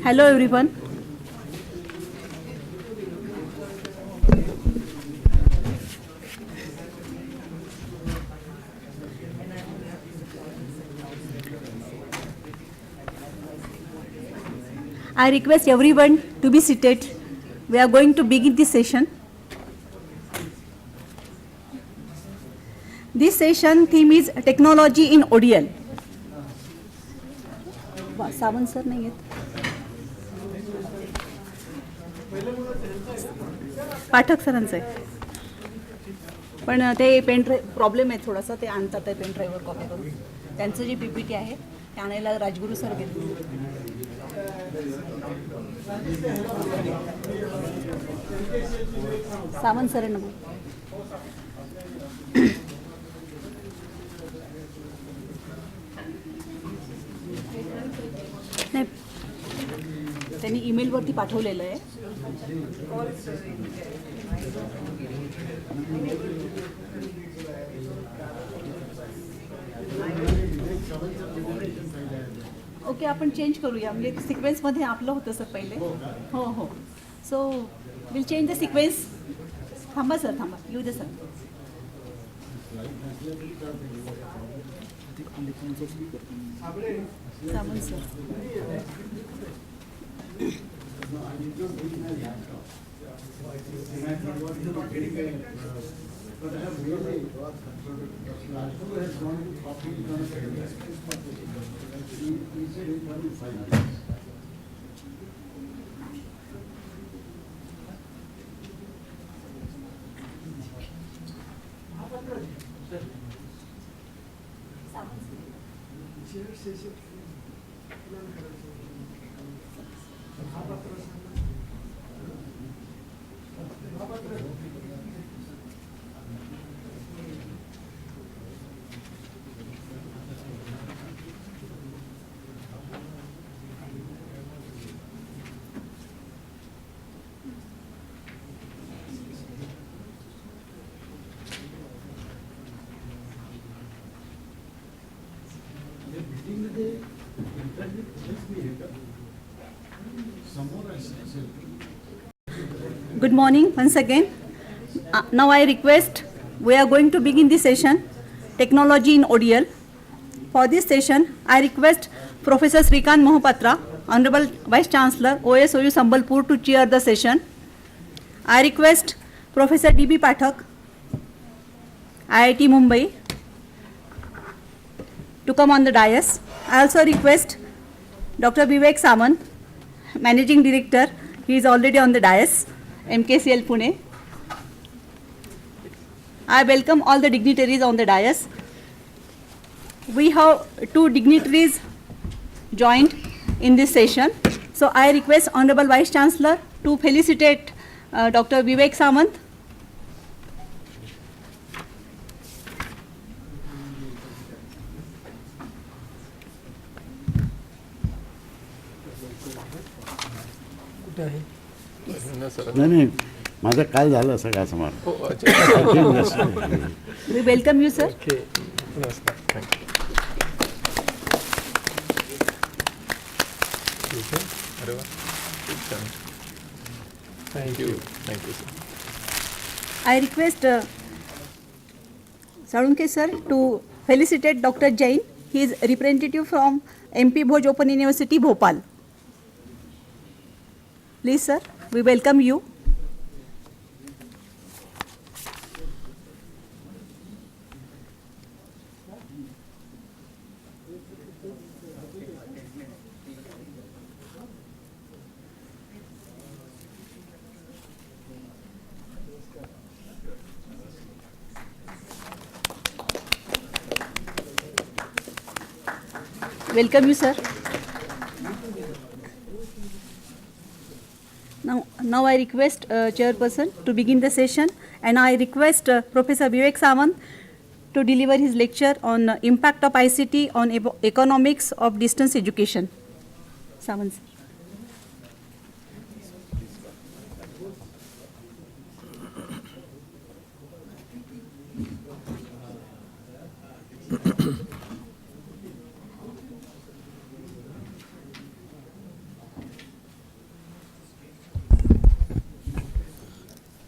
Hello everyone. I request everyone to be seated. We are going to begin this session. This session theme is technology in ODL. Sawant sir नाही आहेत. पाठक सरांचं आहे. पण ते pen drive problem आहे थोडासा, ते आणतात आहे पेनड्राईव्हवर कॉपी करून. त्यांचं जी PPT आहे ते आणायला राजगुरू सर गेले. सावंत सरांना बोल. नाही, त्यांनी ईमेलवरती पाठवलेलं आहे. ओके, आपण चेंज करूया. म्हणजे सिक्वेन्समध्ये आपलं होतं सर पहिले. हो हो. So will change the sequence. थांबा सर, थांबा, येऊ दे sir. Sawant sir. Good morning once again. Now I request, we are going to begin this session, Technology in ODL. For this session, I request Professor Srikant Mohapatra, Honorable Vice Chancellor, OSOU Sambalpur, to chair the session. I request Professor D.B. Pathak, IIT Mumbai, to come on the dais. I also request Dr. Vivek Samant, Managing Director. He is already on the dais, MKCL Pune. I welcome all the dignitaries on the dais. We have two dignitaries joined in this session. So I request Honorable Vice Chancellor to felicitate Dr. Vivek Samant. नाही, माझं काय झालं सगळा समारोह. We welcome you, sir. Thank you, sir. I request Salunke sir to felicitate Dr. Jain. He is representative from MP Bhoj Open University, Bhopal. Please, sir, we welcome you. Welcome you, sir. Now I request chairperson to begin the session, and I request Professor Vivek Samant to deliver his lecture on impact of ICT on economics of distance education. Samant.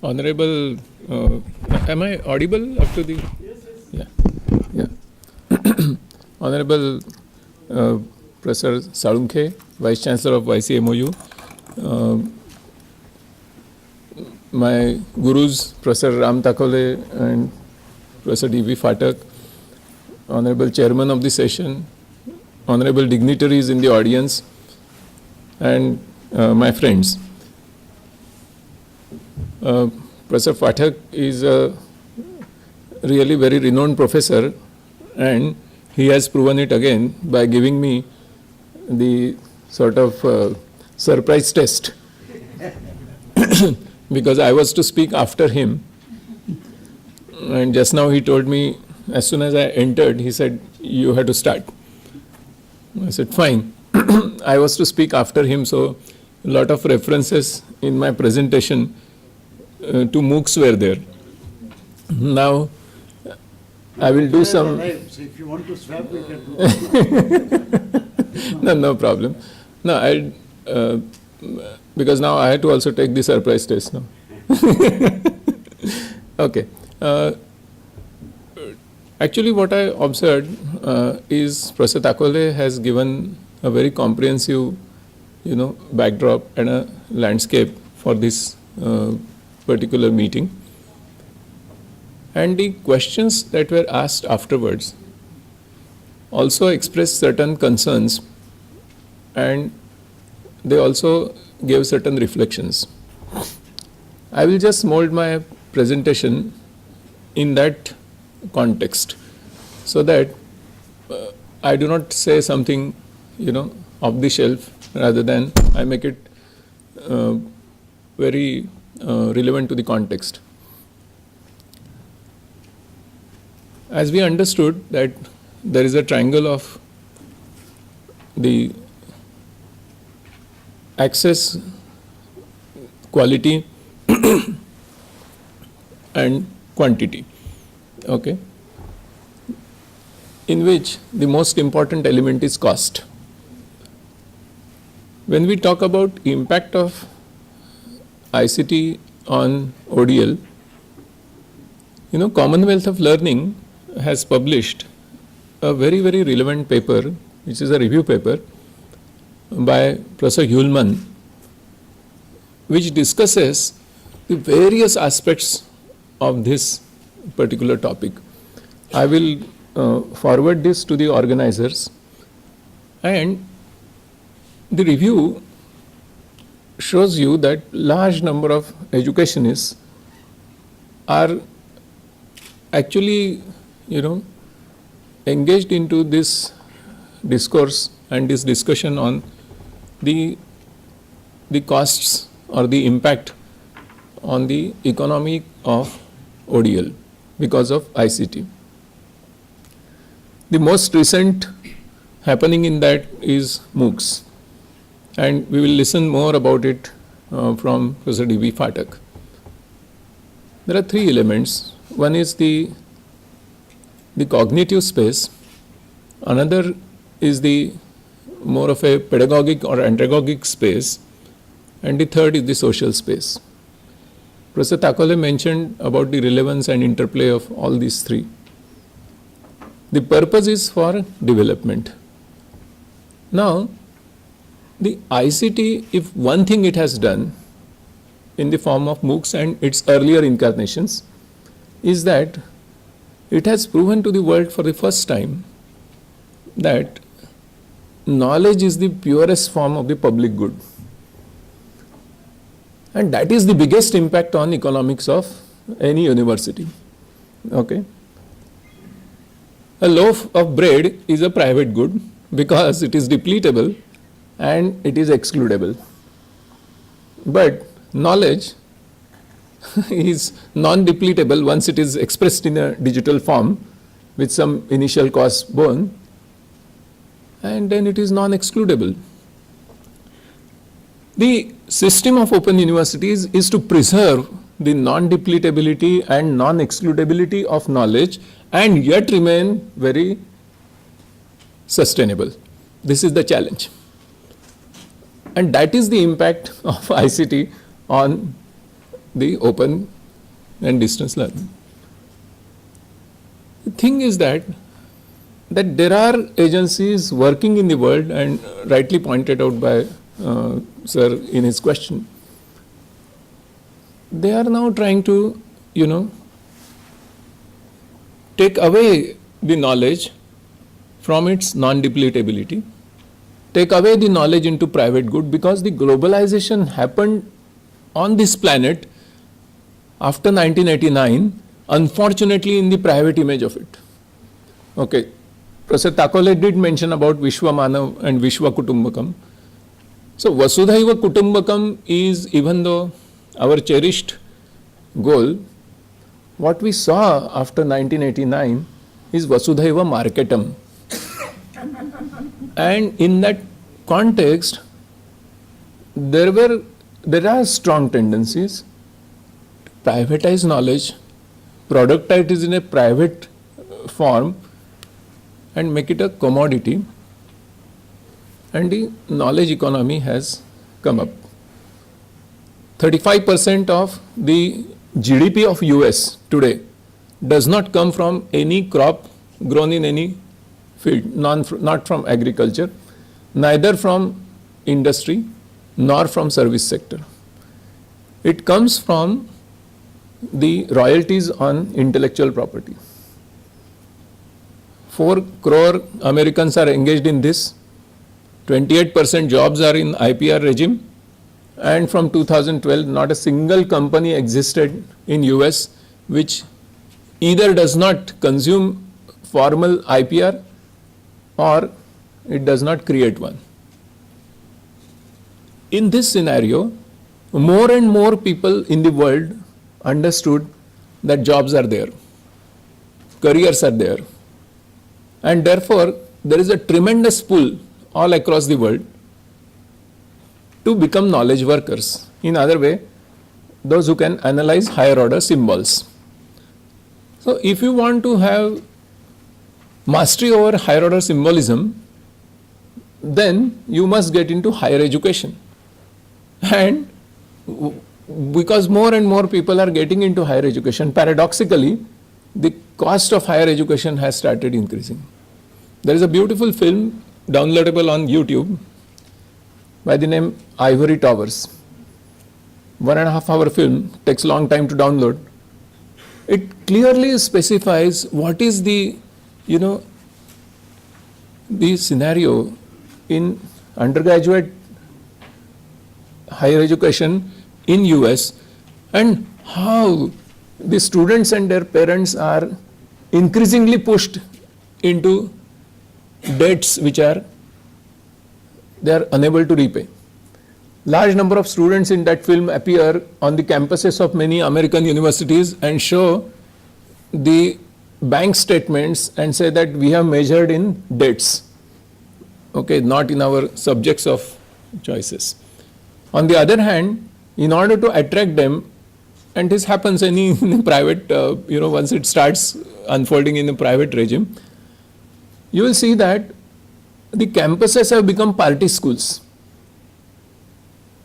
Honorable, am I audible up to the? Yeah, yeah. Honorable Professor Salunkhe, Vice Chancellor of YCMOU, my gurus, Professor Ram Takole and Professor D.V. Phatak, Honorable Chairman of the session, Honorable dignitaries in the audience, and my friends. Professor Phatak is a really very renowned professor, and he has proven it again by giving me the sort of surprise test because I was to speak after him, and just now he told me, as soon as I entered, he said, you have to start. I said, fine. I was to speak after him, so a lot of references in my presentation to MOOCs were there. Now, I will do some... If you want to swap, we can do No, no problem. No, because now I had to also take the surprise test now. Okay. Actually, what I observed is Professor Takole has given a very comprehensive, backdrop and a landscape for this particular meeting. And the questions that were asked afterwards also expressed certain concerns, and they also gave certain reflections. I will just mold my presentation in that context so that I do not say something, off the shelf, rather than I make it very relevant to the context. As we understood that there is a triangle of the access, quality and quantity, okay, in which the most important element is cost. When we talk about impact of ICT on ODL, Commonwealth of Learning has published a very, very relevant paper, which is a review paper by Professor Hulman, which discusses the various aspects of this particular topic. I will forward this to the organizers, and the review shows you that large number of educationists are actually, engaged into this discourse and this discussion on the costs or the impact on the economy of ODL because of ICT. The most recent happening in that is MOOCs, and we will listen more about it from Professor D.V. Phatak. There are three elements. One is the cognitive space, another is the more of a pedagogic or andragogic space, and the third is the social space. Professor Takole mentioned about the relevance and interplay of all these three. The purpose is for development. Now, the ICT, if one thing it has done in the form of MOOCs and its earlier incarnations, is that it has proven to the world for the first time that knowledge is the purest form of the public good. And that is the biggest impact on economics of any university. Okay. A loaf of bread is a private good because it is depletable and it is excludable. But knowledge is non-depletable once it is expressed in a digital form with some initial cost borne, and then it is non-excludable. The system of open universities is to preserve the non-depletability and non-excludability of knowledge and yet remain very sustainable. This is the challenge. And that is the impact of ICT on the open and distance learning. The thing is that there are agencies working in the world, and rightly pointed out by sir in his question. They are now trying to, take away the knowledge from its non-depletability, take away the knowledge into private good, because the globalization happened on this planet after 1989, unfortunately in the private image of it. Okay, Professor Takole did mention about Vishwamanav and Vishwa Kutumbakam. So Vasudhaiva Kutumbakam is, even though our cherished goal, what we saw after 1989 is Vasudhaiva Marketam. And in that context, there are strong tendencies to privatize knowledge, productize it in a private form, and make it a commodity, and the knowledge economy has come up. 35% of the GDP of US today does not come from any crop grown in any field, not from agriculture, neither from industry, nor from service sector. It comes from the royalties on intellectual property. 4 crore Americans are engaged in this. 28% jobs are in IPR regime, and from 2012 not a single company existed in US which either does not consume formal IPR or it does not create one. In this scenario, more and more people in the world understood that jobs are there, careers are there, and therefore there is a tremendous pull all across the world to become knowledge workers. In other way, those who can analyze higher order symbols. So if you want to have mastery over higher order symbolism, then you must get into higher education. And because more and more people are getting into higher education, paradoxically, the cost of higher education has started increasing. There is a beautiful film downloadable on YouTube by the name Ivory Towers. 1.5 hour film, takes long time to download. It clearly specifies what is the scenario in undergraduate higher education in US, and how the students and their parents are increasingly pushed into debts which they are unable to repay. Large number of students in that film appear on the campuses of many American universities and show the bank statements and say that we have measured in debts, okay, not in our subjects of choices. On the other hand, in order to attract them, and this happens in a private, once it starts unfolding in a private regime, you will see that the campuses have become party schools.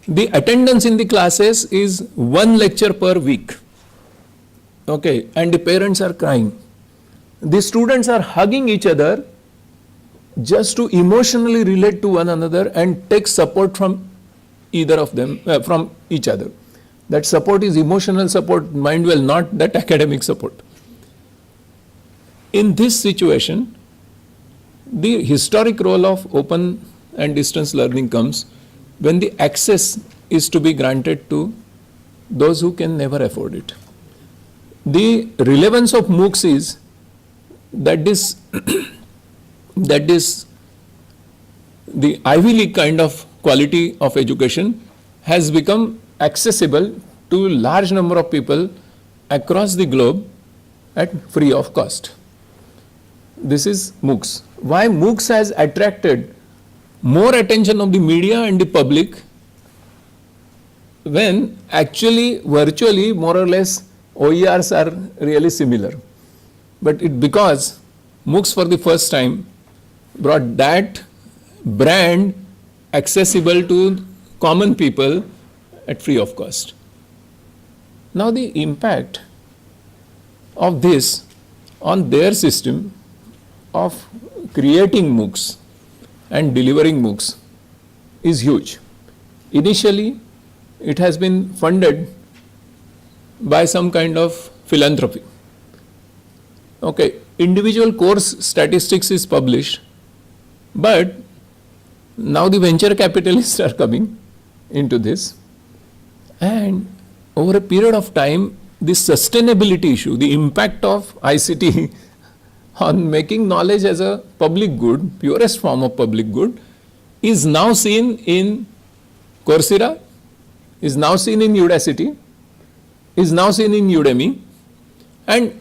The attendance in the classes is 1 lecture per week, okay, and the parents are crying. The students are hugging each other just to emotionally relate to one another and take support from either of them, from each other. That support is emotional support, mind well, not that academic support. In this situation, the historic role of open and distance learning comes when the access is to be granted to those who can never afford it. The relevance of MOOCs is that this the Ivy League kind of quality of education has become accessible to a large number of people across the globe at free of cost. This is MOOCs. Why MOOCs has attracted more attention of the media and the public, when actually virtually more or less OERs are really similar. But because MOOCs for the first time brought that brand accessible to common people at free of cost. Now the impact of this on their system of creating MOOCs and delivering MOOCs is huge. Initially, it has been funded by some kind of philanthropy. Okay, individual course statistics is published, but now the venture capitalists are coming into this, and over a period of time, this sustainability issue, the impact of ICT on making knowledge as a public good, purest form of public good, is now seen in Coursera, is now seen in Udacity, is now seen in Udemy, and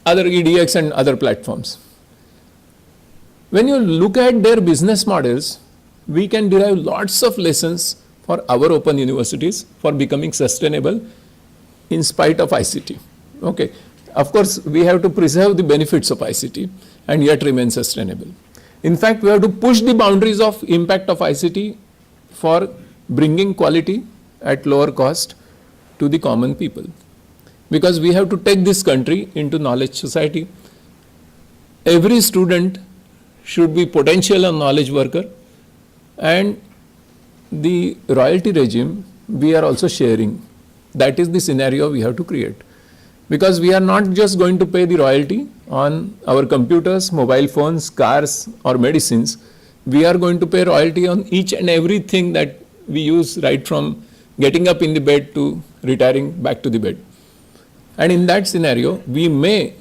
other EDX and other platforms. When you look at their business models, we can derive lots of lessons for our open universities for becoming sustainable in spite of ICT. Okay. Of course, we have to preserve the benefits of ICT and yet remain sustainable. In fact, we have to push the boundaries of impact of ICT for bringing quality at lower cost to the common people. Because we have to take this country into knowledge society. Every student should be potential a knowledge worker, and the royalty regime we are also sharing. That is the scenario we have to create. Because we are not just going to pay the royalty on our computers, mobile phones, cars or medicines. We are going to pay royalty on each and everything that we use, right from getting up in the bed to retiring back to the bed. And in that scenario, we may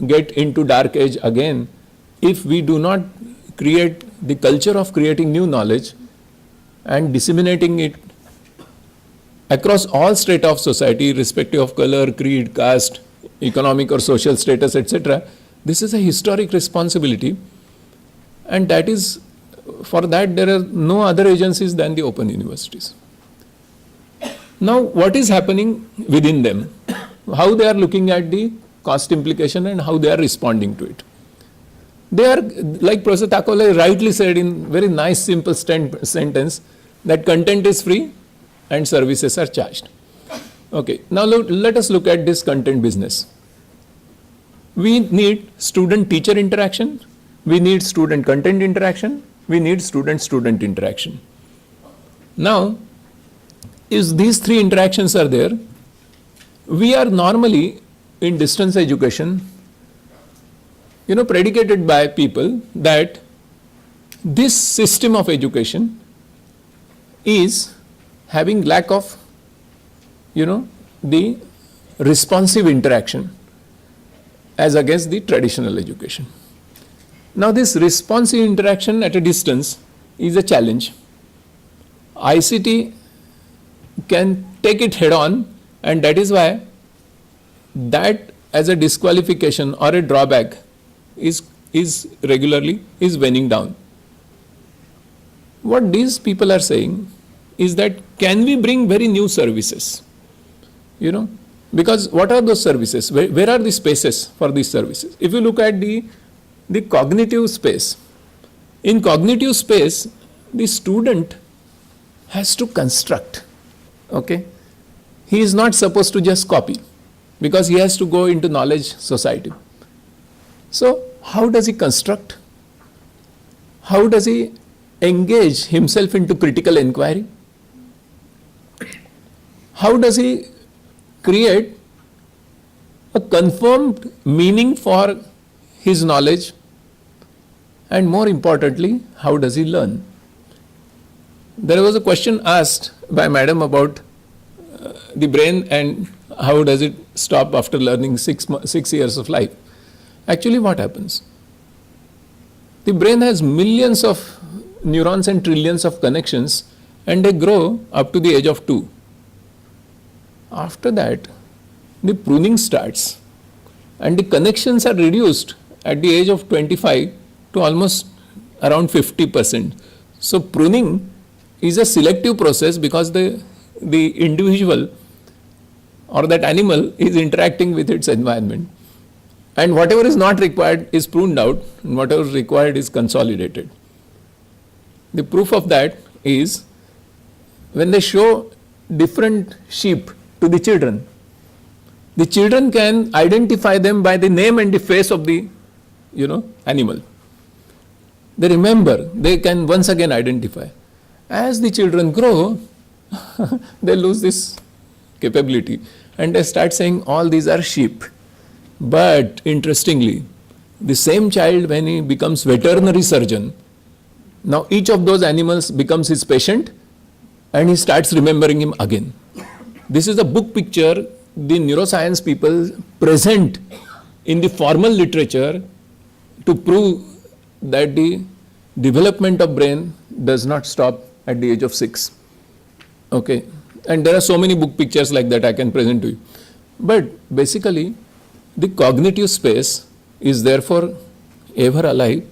get into dark age again if we do not create the culture of creating new knowledge and disseminating it across all strata of society, irrespective of color, creed, caste, economic or social status, etc. This is a historic responsibility, and that is, for that there are no other agencies than the open universities. Now, what is happening within them? How they are looking at the cost implication and how they are responding to it. They are, like Professor Thakole rightly said in very nice simple sentence, that content is free and services are charged. Okay, now let us look at this content business. We need student-teacher interaction, we need student-content interaction, we need student-student interaction. Now, if these three interactions are there, we are normally in distance education, predicated by people that this system of education is having lack of, the responsive interaction as against the traditional education. Now, this responsive interaction at a distance is a challenge. ICT can take it head on, and that is why that as a disqualification or a drawback is regularly waning down. What these people are saying is that can we bring very new services? Because what are those services? Where are the spaces for these services? If you look at the cognitive space, in cognitive space, the student has to construct. Okay, he is not supposed to just copy, because he has to go into knowledge society. So how does he construct? How does he engage himself into critical inquiry? How does he create a confirmed meaning for his knowledge? And more importantly, how does he learn? There was a question asked by Madam about the brain and how does it stop after learning 6 years of life. Actually, what happens? The brain has millions of neurons and trillions of connections, and they grow up to the age of 2. After that, the pruning starts, and the connections are reduced at the age of 25 to almost around 50%. So pruning is a selective process because the individual or that animal is interacting with its environment, and whatever is not required is pruned out, and whatever is required is consolidated. The proof of that is when they show different sheep to the children, the children can identify them by the name and the face of the, animal. They remember, they can once again identify. As the children grow, they lose this capability and they start saying all these are sheep. But interestingly, the same child, when he becomes veterinary surgeon, now each of those animals becomes his patient and he starts remembering him again. This is a book picture the neuroscience people present in the formal literature to prove that the development of brain does not stop at the age of 6. Okay, and there are so many book pictures like that I can present to you. But basically, the cognitive space is therefore ever alive,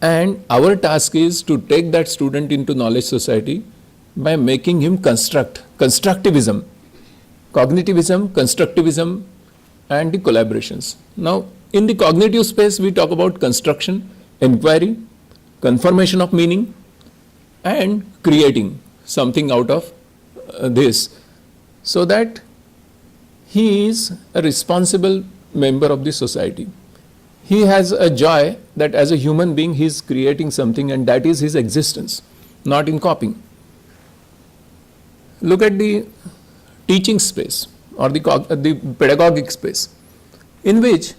and our task is to take that student into knowledge society by making him constructivism, cognitivism, constructivism, and the collaborations. Now, in the cognitive space, we talk about construction, inquiry, confirmation of meaning, and creating something out of this, so that he is a responsible member of the society. He has a joy that as a human being he is creating something, and that is his existence, not in copying. Look at the teaching space or the pedagogic space, in which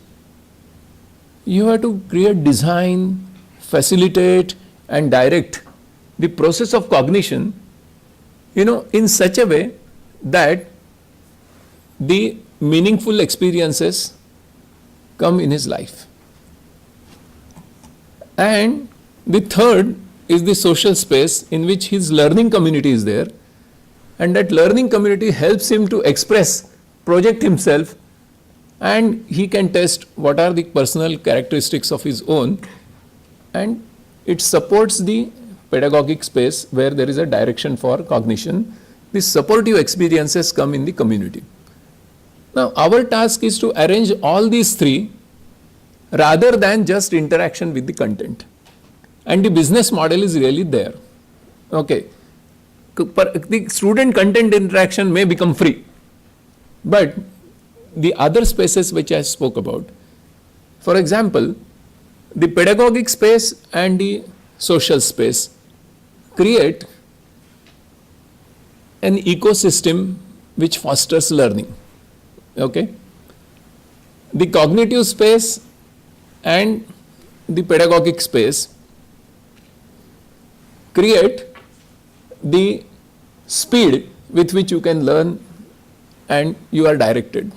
you have to create, design, facilitate and direct the process of cognition, in such a way that the meaningful experiences come in his life. And the third is the social space in which his learning community is there, and that learning community helps him to express, project himself, and he can test what are the personal characteristics of his own, and it supports the pedagogic space where there is a direction for cognition. These supportive experiences come in the community. Now, our task is to arrange all these three rather than just interaction with the content. And the business model is really there. Okay. The student content interaction may become free, but the other spaces which I spoke about, for example, the pedagogic space and the social space create an ecosystem which fosters learning. Okay. The cognitive space and the pedagogic space create the speed with which you can learn and you are directed,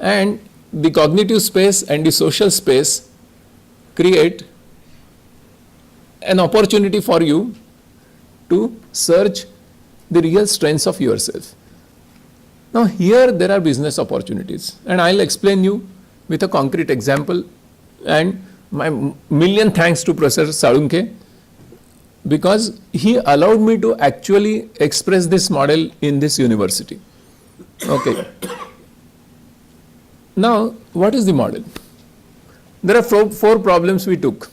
And the cognitive space and the social space create an opportunity for you to search the real strengths of yourself. Now, here there are business opportunities, and I'll explain you with a concrete example, and my million thanks to Professor Salunke, because he allowed me to actually express this model in this university. Okay. Now, what is the model? There are four problems we took.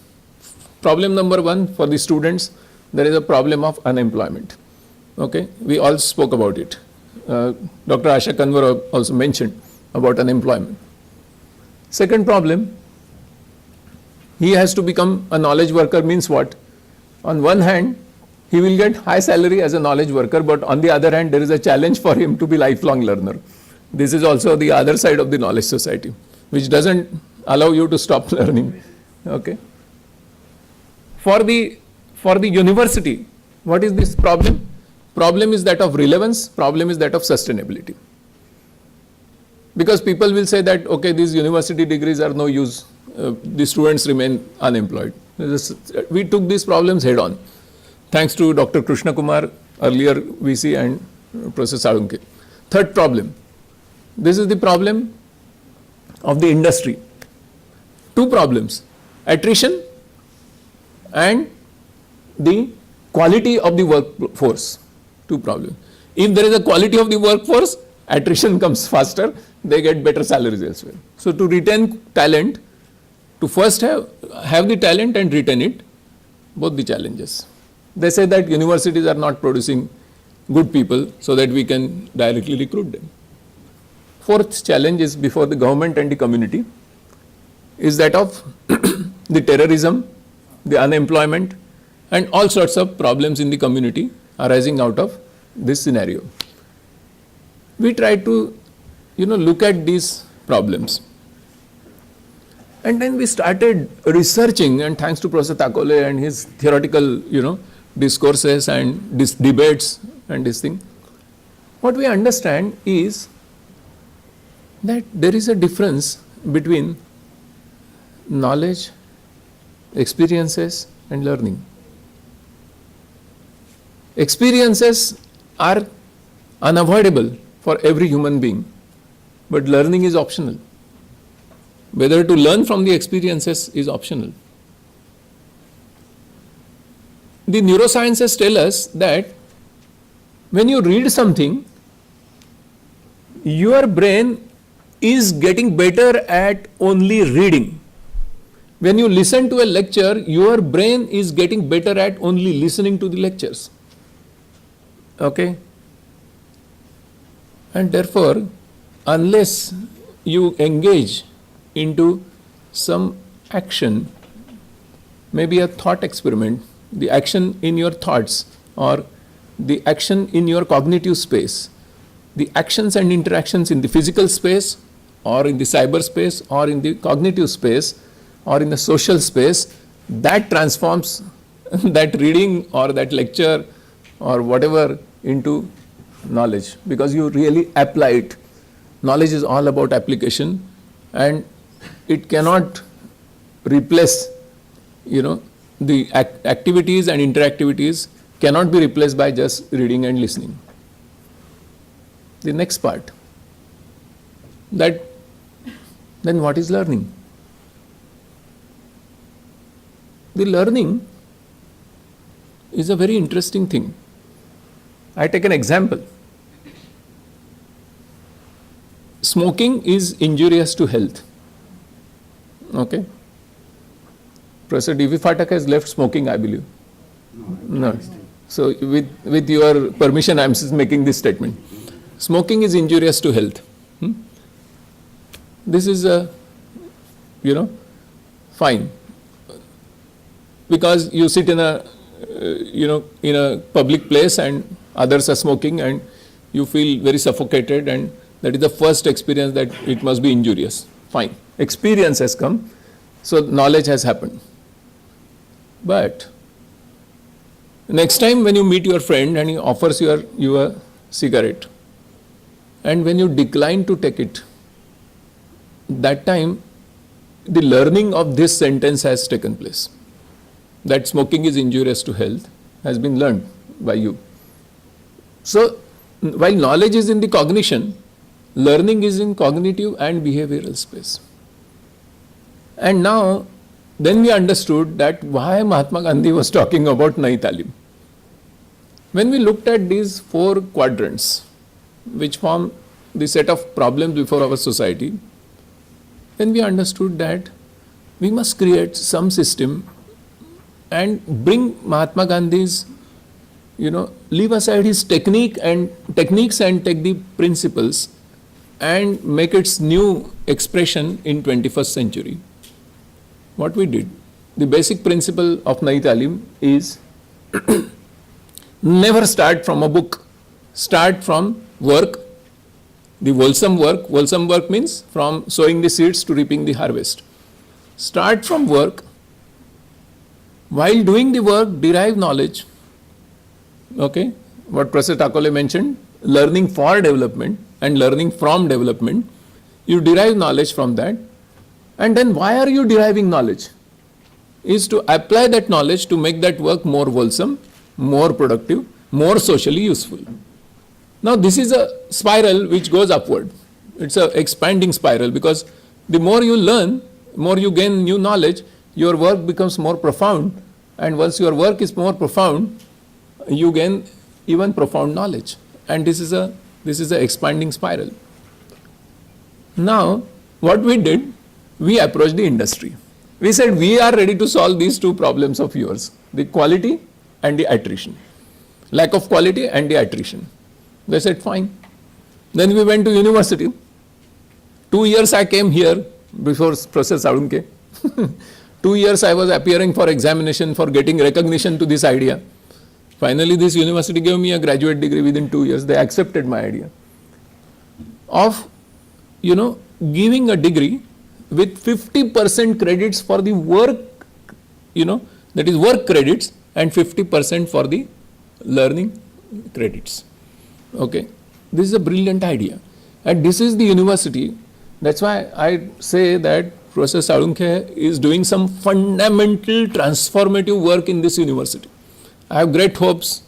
Problem number one, for the students, there is a problem of unemployment. Okay, we all spoke about it. Dr. Asha Kanwar also mentioned about unemployment. Second problem, he has to become a knowledge worker, means what? On one hand, he will get high salary as a knowledge worker, but on the other hand, there is a challenge for him to be lifelong learner. This is also the other side of the knowledge society, which doesn't allow you to stop learning. Okay. For the university, what is this problem? Problem is that of relevance, problem is that of sustainability. Because people will say that, okay, these university degrees are no use, the students remain unemployed. We took these problems head on, thanks to Dr. Krishna Kumar, earlier VC, and Professor Salunke. Third problem, this is the problem of the industry. Two problems, attrition and the quality of the workforce. Two problems. If there is a quality of the workforce, attrition comes faster, they get better salaries elsewhere. So to retain talent, to first have the talent and retain it, both the challenges. They say that universities are not producing good people so that we can directly recruit them. fourth challenge is before the government and the community, is that of the terrorism, the unemployment, and all sorts of problems in the community arising out of this scenario. We try to, look at these problems. And then we started researching, and thanks to Professor Takole and his theoretical, discourses and debates and this thing, what we understand is that there is a difference between knowledge, experiences, and learning. Experiences are unavoidable for every human being, but learning is optional. Whether to learn from the experiences is optional. The neurosciences tell us that when you read something, your brain is getting better at only reading. When you listen to a lecture, your brain is getting better at only listening to the lectures. Okay? And therefore, unless you engage into some action, maybe a thought experiment, the action in your thoughts or the action in your cognitive space, the actions and interactions in the physical space or in the cyberspace or in the cognitive space or in the social space, that transforms that reading or that lecture or whatever into knowledge, because you really apply it. Knowledge is all about application, and it cannot replace, the activities and interactivities cannot be replaced by just reading and listening. The next part, that then what is learning? The learning is a very interesting thing. I take an example. Smoking is injurious to health. Okay? Professor D.V. Phatak has left smoking, I believe. No. So, with your permission, I am making this statement. Smoking is injurious to health. This is fine. Because you sit in a, in a public place and others are smoking and you feel very suffocated, and that is the first experience that it must be injurious. Fine. Experience has come, so knowledge has happened. But next time when you meet your friend and he offers you a cigarette, and when you decline to take it, that time the learning of this sentence has taken place. That smoking is injurious to health has been learned by you. So, while knowledge is in the cognition, learning is in cognitive and behavioral space. And now, then we understood that why Mahatma Gandhi was talking about Nayi Talim. When we looked at these 4 quadrants, which form the set of problems before our society, then we understood that we must create some system and bring Mahatma Gandhi's, leave aside his techniques and take the principles and make its new expression in 21st century. What we did, the basic principle of Nayi Talim is never start from a book, start from work, the wholesome work. Wholesome work means from sowing the seeds to reaping the harvest. Start from work. While doing the work, derive knowledge. Okay, what Professor Takole mentioned, learning for development and learning from development. You derive knowledge from that. And then why are you deriving knowledge? Is to apply that knowledge to make that work more wholesome, more productive, more socially useful. Now this is a spiral which goes upward. It's an expanding spiral, because the more you learn, more you gain new knowledge, your work becomes more profound, and once your work is more profound, you gain even profound knowledge. And this is a expanding spiral. Now what we did, we approached the industry. We said we are ready to solve these 2 problems of yours, the quality and the attrition. Lack of quality and the attrition. They said fine. Then we went to university 2 years I came here before Professor Salunke. 2 years I was appearing for examination for getting recognition to this idea. Finally, this university gave me a graduate degree within 2 years. They accepted my idea of, giving a degree with 50% credits for the work, that is work credits, and 50% for the learning credits. Okay, this is a brilliant idea, and this is the university. That's why I say that Professor Salunke is doing some fundamental transformative work in this university. I have great hopes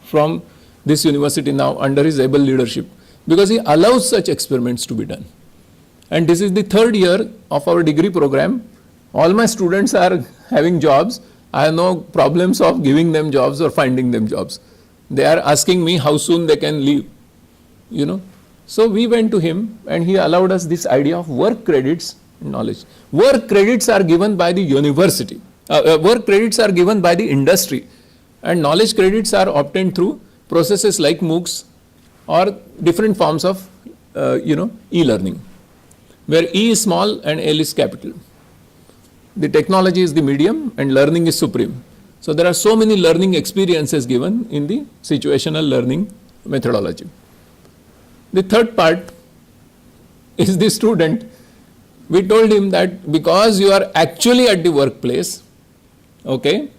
from this university now under his able leadership, because he allows such experiments to be done. And this is the 3rd year of our degree program. All my students are having jobs. I have no problems of giving them jobs or finding them jobs. They are asking me how soon they can leave, So we went to him and he allowed us this idea of work credits and knowledge. Work credits are given by the university. Work credits are given by the industry, and knowledge credits are obtained through processes like MOOCs or different forms of, e-learning, where E is small and L is capital. The technology is the medium and learning is supreme. So there are so many learning experiences given in the situational learning methodology. The third part is the student. We told him that because you are actually at the workplace, okay,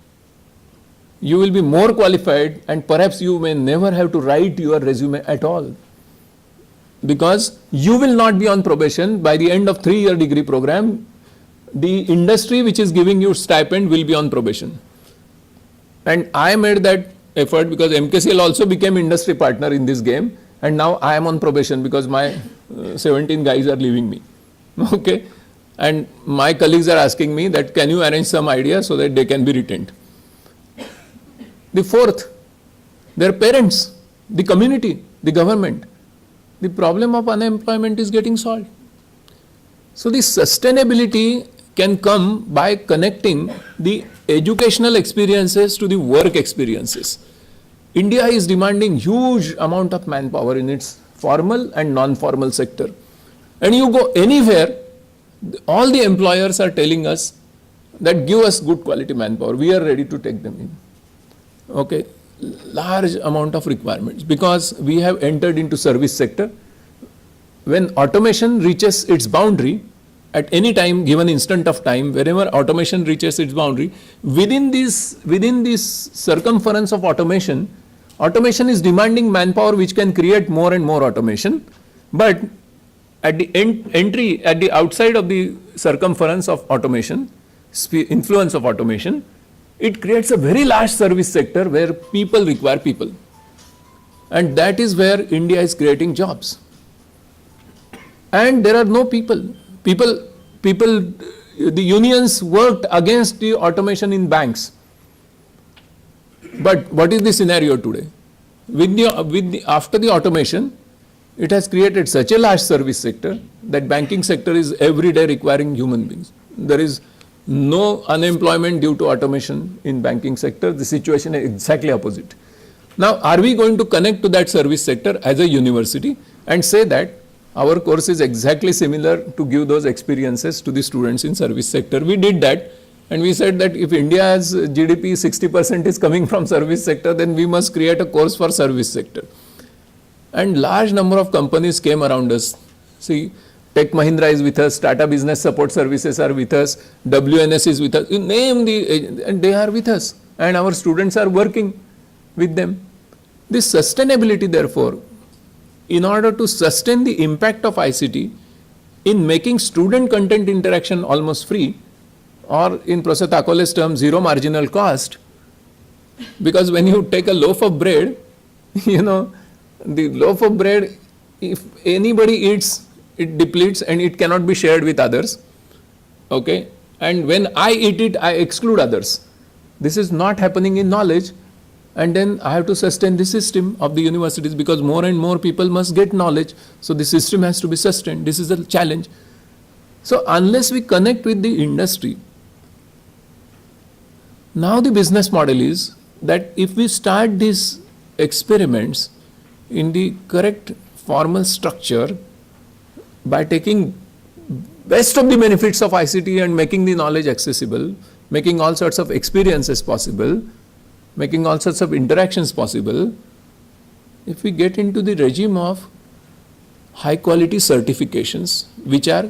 you will be more qualified, and perhaps you may never have to write your resume at all, because you will not be on probation. By the end of 3-year degree program, the industry which is giving you stipend will be on probation. And I made that effort because MKCL also became industry partner in this game, and now I am on probation because my 17 guys are leaving me. Okay, and my colleagues are asking me that can you arrange some idea so that they can be retained. The fourth, their parents, the community, the government. The problem of unemployment is getting solved. So the sustainability can come by connecting the educational experiences to the work experiences. India is demanding huge amount of manpower in its formal and non-formal sector. And you go anywhere, all the employers are telling us that give us good quality manpower. We are ready to take them in. Okay, large amount of requirements because we have entered into service sector. When automation reaches its boundary, at any time, given instant of time, wherever automation reaches its boundary, within this circumference of automation, automation is demanding manpower which can create more and more automation. But at the entry, at the outside of the circumference of automation, influence of automation, it creates a very large service sector where people require people. And that is where India is creating jobs. And there are no people. The unions worked against the automation in banks. But what is the scenario today? After the automation, it has created such a large service sector that banking sector is every day requiring human beings. There is no unemployment due to automation in banking sector. The situation is exactly opposite. Now, are we going to connect to that service sector as a university and say that our course is exactly similar to give those experiences to the students in service sector? We did that, and we said that if India's GDP 60% is coming from service sector, then we must create a course for service sector. And large number of companies came around us. See, Tech Mahindra is with us, Tata Business Support Services are with us, WNS is with us. You name and they are with us, and our students are working with them. This sustainability, therefore, in order to sustain the impact of ICT in making student content interaction almost free, or in Professor Thakole's term, zero marginal cost, because when you take a loaf of bread, the loaf of bread, if anybody eats, it depletes and it cannot be shared with others. Okay, and when I eat it, I exclude others. This is not happening in knowledge. And then I have to sustain the system of the universities because more and more people must get knowledge. So the system has to be sustained. This is a challenge. So unless we connect with the industry, now the business model is that if we start these experiments in the correct formal structure by taking best of the benefits of ICT and making the knowledge accessible, making all sorts of experiences possible, making all sorts of interactions possible, if we get into the regime of high quality certifications which are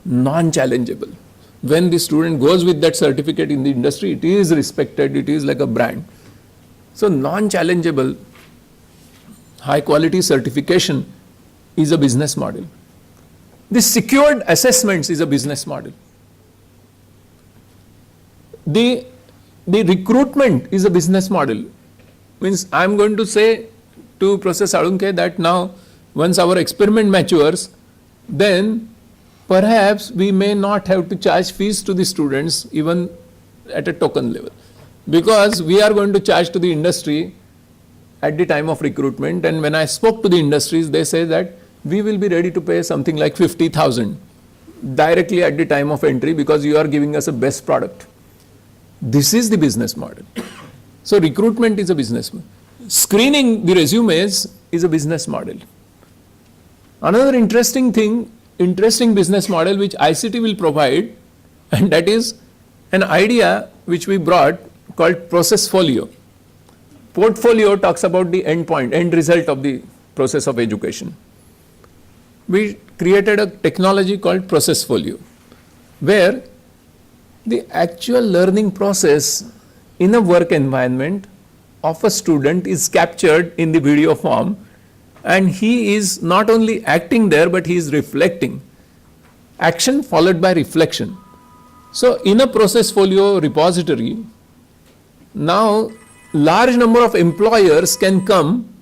non-challengeable. When the student goes with that certificate in the industry, it is respected, it is like a brand. So non-challengeable high quality certification is a business model. The secured assessments is a business model. The recruitment is a business model. Means I am going to say to Professor Salunke that now once our experiment matures, then perhaps we may not have to charge fees to the students even at a token level, because we are going to charge to the industry at the time of recruitment. And when I spoke to the industries, they say that we will be ready to pay something like 50,000 directly at the time of entry because you are giving us a best product. This is the business model. So recruitment is a business model. Screening the resumes is a business model. Another interesting business model which ICT will provide, and that is an idea which we brought called process folio. Portfolio talks about the end point, end result of the process of education. We created a technology called process folio, where the actual learning process in a work environment of a student is captured in the video form, and he is not only acting there but he is reflecting. Action followed by reflection. So in a process folio repository, now large number of employers can come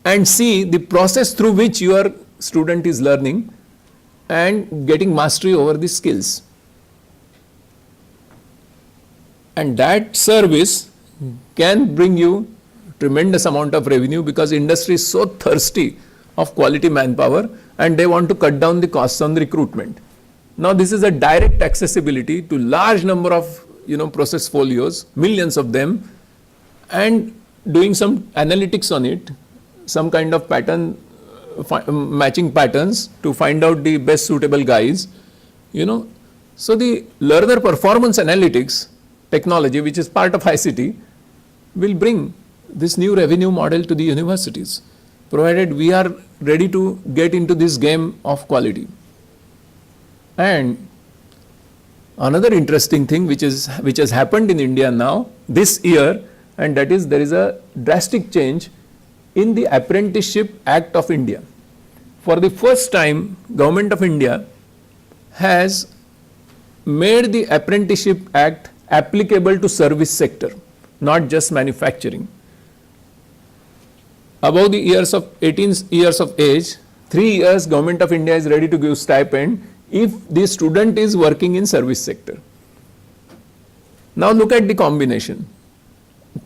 and see the process through which your student is learning and getting mastery over the skills. And that service can bring you tremendous amount of revenue, because industry is so thirsty of quality manpower and they want to cut down the costs on the recruitment. Now this is a direct accessibility to large number of process folios, millions of them, and doing some analytics on it, some kind of pattern matching patterns to find out the best suitable guys. So the learner performance analytics technology, which is part of ICT, will bring this new revenue model to the universities, provided we are ready to get into this game of quality. And another interesting thing which has happened in India now this year, and that is there is a drastic change in the Apprenticeship Act of India. For the first time, Government of India has made the Apprenticeship Act applicable to service sector, not just manufacturing. Above the years of 18 years of age, 3 years Government of India is ready to give stipend if the student is working in service sector. Now look at the combination.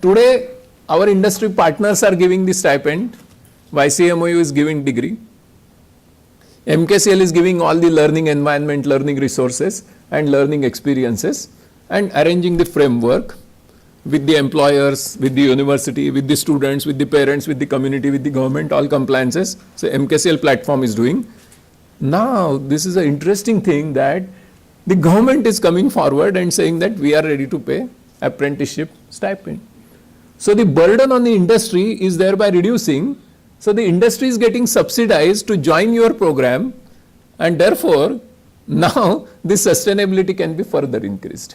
Today our industry partners are giving the stipend, YCMOU is giving degree, MKCL is giving all the learning environment, learning resources and learning experiences, and arranging the framework with the employers, with the university, with the students, with the parents, with the community, with the government, all compliances. So MKCL platform is doing. Now this is an interesting thing that the government is coming forward and saying that we are ready to pay apprenticeship stipend. So the burden on the industry is thereby reducing. So the industry is getting subsidized to join your program, and therefore now the sustainability can be further increased.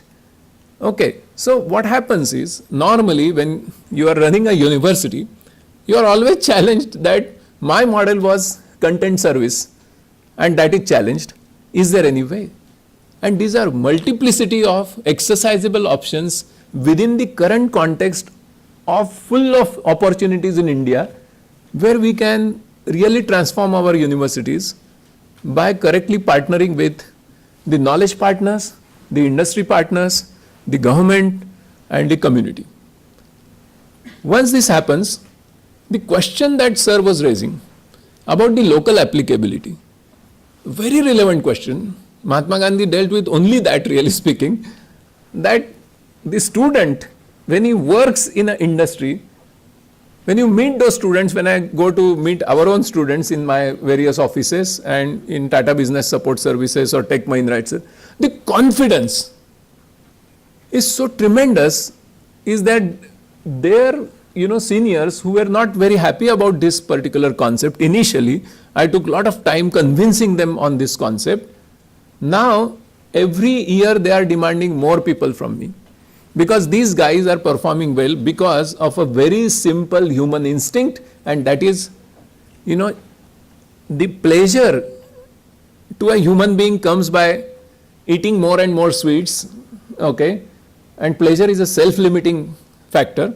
Okay, so what happens is, normally when you are running a university, you are always challenged that my model was content service and that is challenged. Is there any way? And these are multiplicity of exercisable options within the current context of full of opportunities in India, where we can really transform our universities by correctly partnering with the knowledge partners, the industry partners, the government and the community. Once this happens, the question that sir was raising about the local applicability, very relevant question. Mahatma Gandhi dealt with only that, really speaking, that the student, when he works in an industry, When you meet those students, when I go to meet our own students in my various offices and in Tata Business Support Services or Tech Mahindra, etc., the confidence is so tremendous is that their seniors who were not very happy about this particular concept initially, I took a lot of time convincing them on this concept. Now every year they are demanding more people from me, because these guys are performing well because of a very simple human instinct, and that is, the pleasure to a human being comes by eating more and more sweets, okay, and pleasure is a self-limiting factor.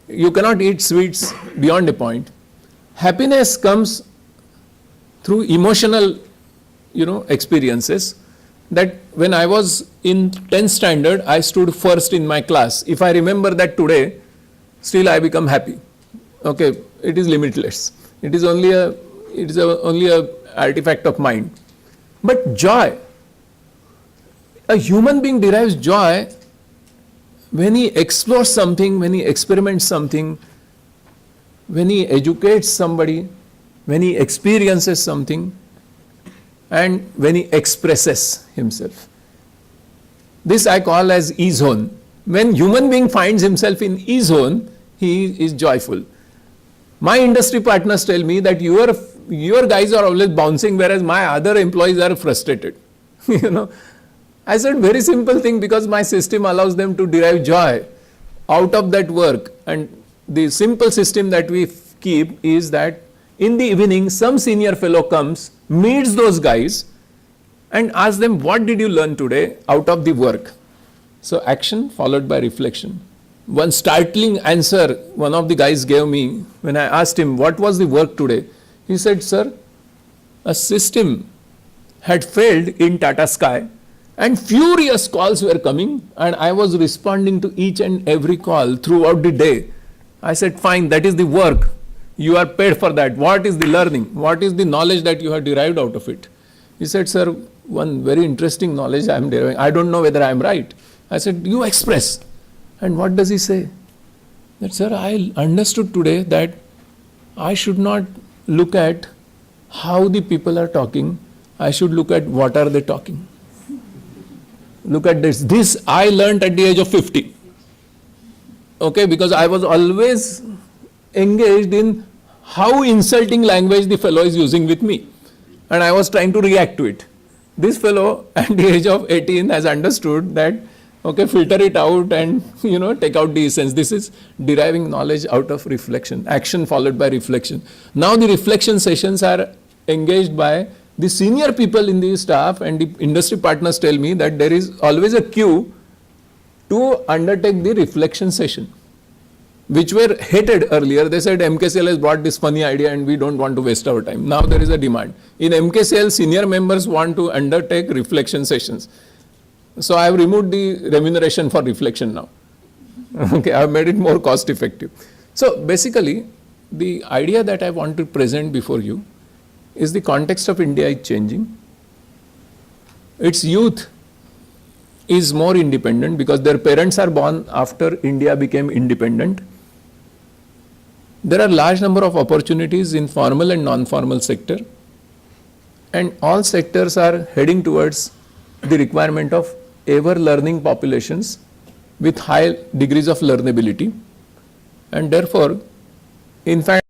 You cannot eat sweets beyond a point. Happiness comes through emotional, experiences. That when I was in 10th standard, I stood first in my class. If I remember that today, still I become happy. Okay, it is limitless. It is only a artifact of mind. But joy, a human being derives joy when he explores something, when he experiments something, when he educates somebody, when he experiences something, and when he expresses himself. This I call as E-zone. When human being finds himself in E-zone, he is joyful. My industry partners tell me that your guys are always bouncing, whereas my other employees are frustrated. I said very simple thing, because my system allows them to derive joy out of that work. And the simple system that we keep is that in the evening, some senior fellow comes, meets those guys, and asks them, what did you learn today out of the work? So action followed by reflection. One startling answer one of the guys gave me when I asked him, what was the work today? He said, sir, a system had failed in Tata Sky, and furious calls were coming, and I was responding to each and every call throughout the day. I said, fine, that is the work. You are paid for that. What is the learning? What is the knowledge that you have derived out of it? He said, sir, one very interesting knowledge I am deriving. I don't know whether I am right. I said, you express. And what does he say? That, sir, I understood today that I should not look at how the people are talking. I should look at what are they talking. Look at this. This I learned at the age of 50. Okay, because I was always engaged in how insulting language the fellow is using with me, and I was trying to react to it. This fellow at the age of 18 has understood that, okay, filter it out and take out the essence. This is deriving knowledge out of reflection, action followed by reflection. Now the reflection sessions are engaged by the senior people in the staff, and the industry partners tell me that there is always a queue to undertake the reflection session, which were hated earlier. They said MKCL has brought this funny idea and we don't want to waste our time. Now there is a demand. In MKCL, senior members want to undertake reflection sessions. So I have removed the remuneration for reflection now. Okay, I have made it more cost effective. So basically, the idea that I want to present before you is the context of India is changing. Its youth is more independent because their parents are born after India became independent. There are large number of opportunities in formal and non-formal sector, and all sectors are heading towards the requirement of ever learning populations with high degrees of learnability, and therefore, in fact,